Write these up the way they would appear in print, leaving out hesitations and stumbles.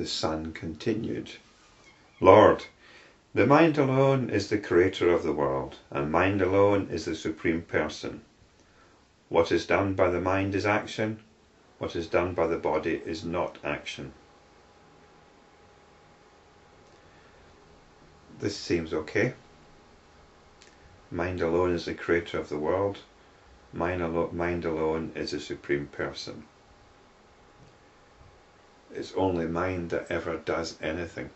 the Son continued, Lord, the mind alone is the creator of the world, and mind alone is the supreme person. What is done by the mind is action. What is done by the body is not action. This seems okay. Mind alone is the creator of the world. Mind alone is the supreme person. It's only mind that ever does anything.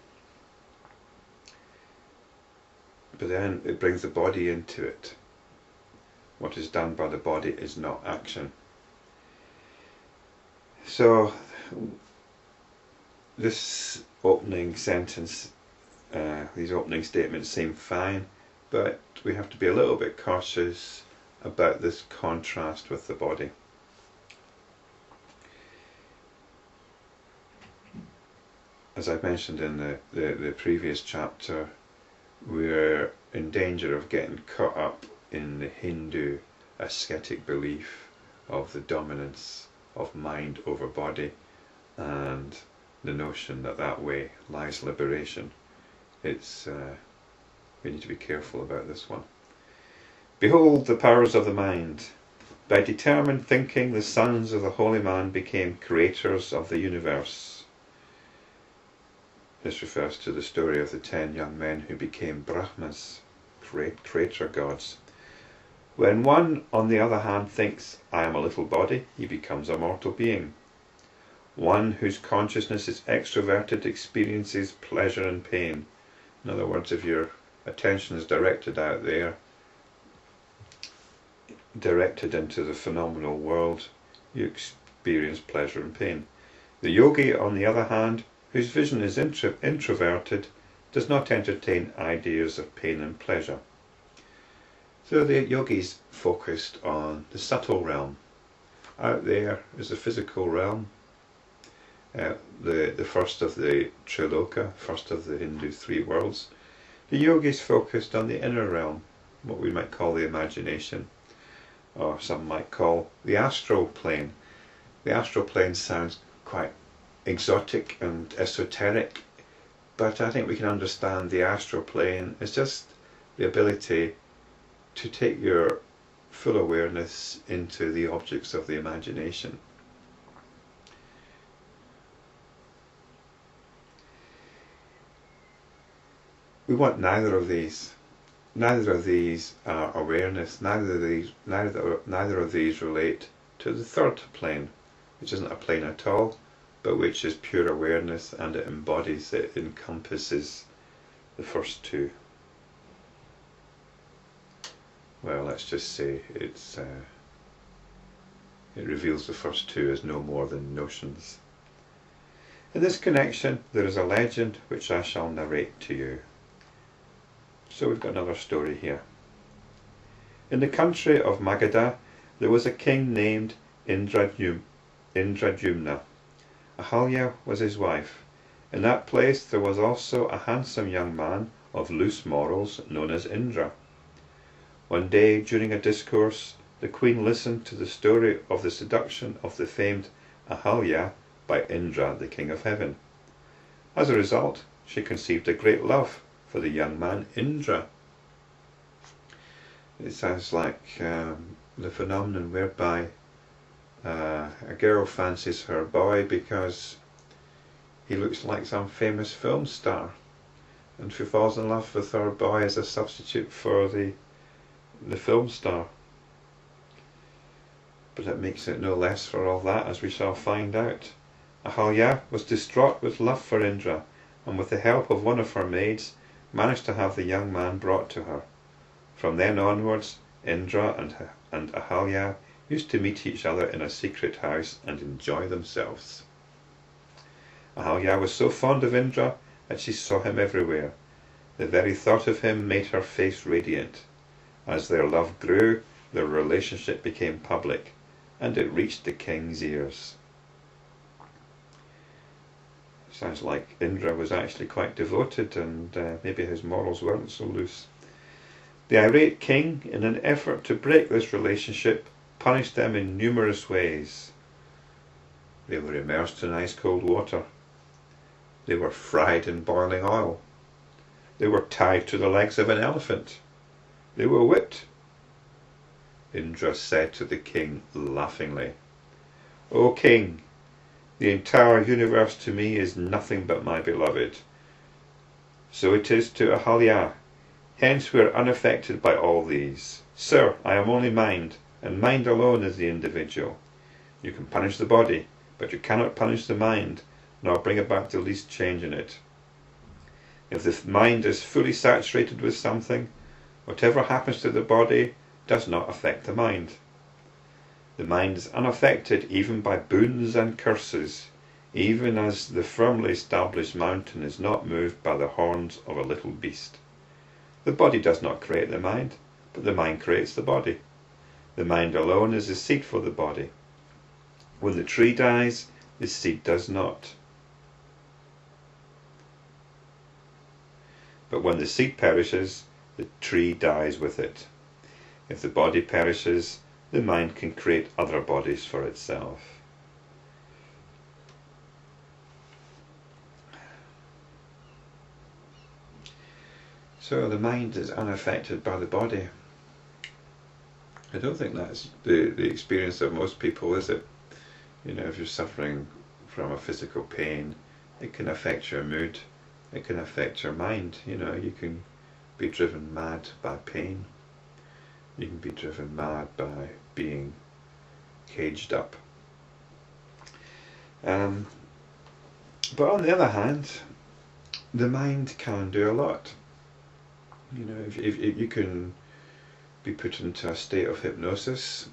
But then it brings the body into it. What is done by the body is not action. So this opening sentence, these opening statements seem fine, but we have to be a little bit cautious about this contrast with the body. As I mentioned in the previous chapter, we're in danger of getting caught up in the Hindu ascetic belief of the dominance of mind over body, and the notion that that way lies liberation. It's we need to be careful about this one. Behold the powers of the mind. By determined thinking, the sons of the holy man became creators of the universe. This refers to the story of the 10 young men who became Brahmas, creator gods. When one, on the other hand, thinks, I am a little body, he becomes a mortal being. One whose consciousness is extroverted experiences pleasure and pain. In other words, if your attention is directed out there, directed into the phenomenal world, you experience pleasure and pain. The yogi, on the other hand, whose vision is introverted, does not entertain ideas of pain and pleasure. So the yogi's focused on the subtle realm. Out there is the physical realm, the first of the Triloka, first of the Hindu 3 worlds. The yogi's focused on the inner realm, what we might call the imagination, or some might call the astral plane. The astral plane sounds quite exotic and esoteric, but I think we can understand the astral plane as just the ability to take your full awareness into the objects of the imagination. We want neither of these. Neither of these are awareness. Neither of these relate to the third plane, which isn't a plane at all, but which is pure awareness, and it embodies, it encompasses the first two. Well, let's just say it reveals the first two as no more than notions. In this connection, there is a legend which I shall narrate to you. So we've got another story here. In the country of Magadha, there was a king named Indra. Ahalya was his wife. In that place there was also a handsome young man of loose morals known as Indra. One day, during a discourse, the queen listened to the story of the seduction of the famed Ahalya by Indra, the king of heaven. As a result, she conceived a great love for the young man Indra. It sounds like the phenomenon whereby a girl fancies her boy because he looks like some famous film star, and she falls in love with her boy as a substitute for the film star. But it makes it no less for all that, as we shall find out. Ahalya was distraught with love for Indra, and with the help of one of her maids managed to have the young man brought to her. From then onwards, Indra and Ahalya used to meet each other in a secret house and enjoy themselves. Ahalya was so fond of Indra that she saw him everywhere. The very thought of him made her face radiant. As their love grew, their relationship became public, and it reached the king's ears. Sounds like Indra was actually quite devoted, and maybe his morals weren't so loose. The irate king, in an effort to break this relationship, punished them in numerous ways. They were immersed in ice cold water. They were fried in boiling oil. They were tied to the legs of an elephant. They were whipped. Indra said to the king laughingly, "O king, the entire universe to me is nothing but my beloved. So it is to Ahalya. Hence we are unaffected by all these. Sir, I am only mind, and mind alone is the individual. You can punish the body, but you cannot punish the mind, nor bring about the least change in it. If the mind is fully saturated with something, whatever happens to the body does not affect the mind. The mind is unaffected even by boons and curses, even as the firmly established mountain is not moved by the horns of a little beast. The body does not create the mind, but the mind creates the body. The mind alone is the seed for the body. When the tree dies, the seed does not. But when the seed perishes, the tree dies with it. If the body perishes, the mind can create other bodies for itself." So the mind is unaffected by the body. I don't think that's the experience of most people, is it? You know, if you're suffering from a physical pain, it can affect your mood, it can affect your mind. You know, you can be driven mad by pain. You can be driven mad by being caged up. But on the other hand, the mind can do a lot. You know, if you can be put into a state of hypnosis.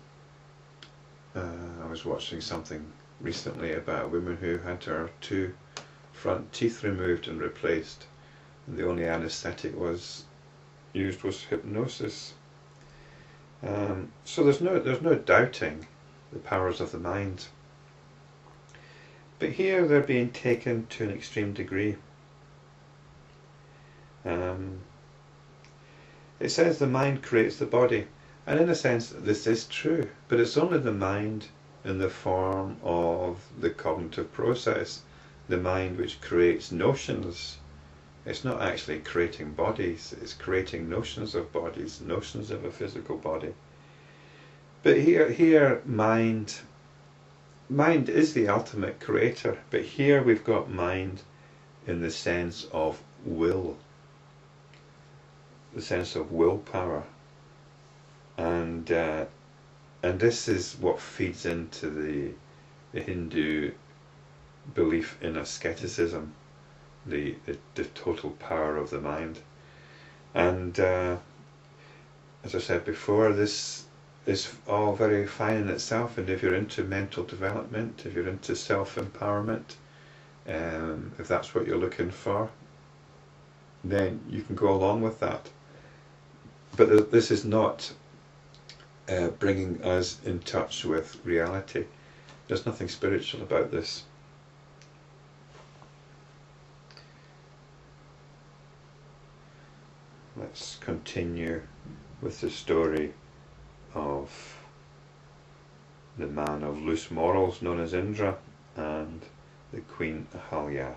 I was watching something recently about a woman who had her 2 front teeth removed and replaced, and the only anaesthetic used was hypnosis. So there's no doubting the powers of the mind. But here they're being taken to an extreme degree. It says the mind creates the body, and in a sense this is true, but it's only the mind in the form of the cognitive process, the mind which creates notions. It's not actually creating bodies, it's creating notions of bodies, notions of a physical body. But here mind is the ultimate creator, but here we've got mind in the sense of will, the sense of willpower, and this is what feeds into the Hindu belief in asceticism, the total power of the mind. And as I said before, this is all very fine in itself, and if you're into mental development, if you're into self-empowerment, if that's what you're looking for, then you can go along with that. But this is not bringing us in touch with reality. There's nothing spiritual about this. Let's continue with the story of the man of loose morals known as Indra and the Queen Ahalya.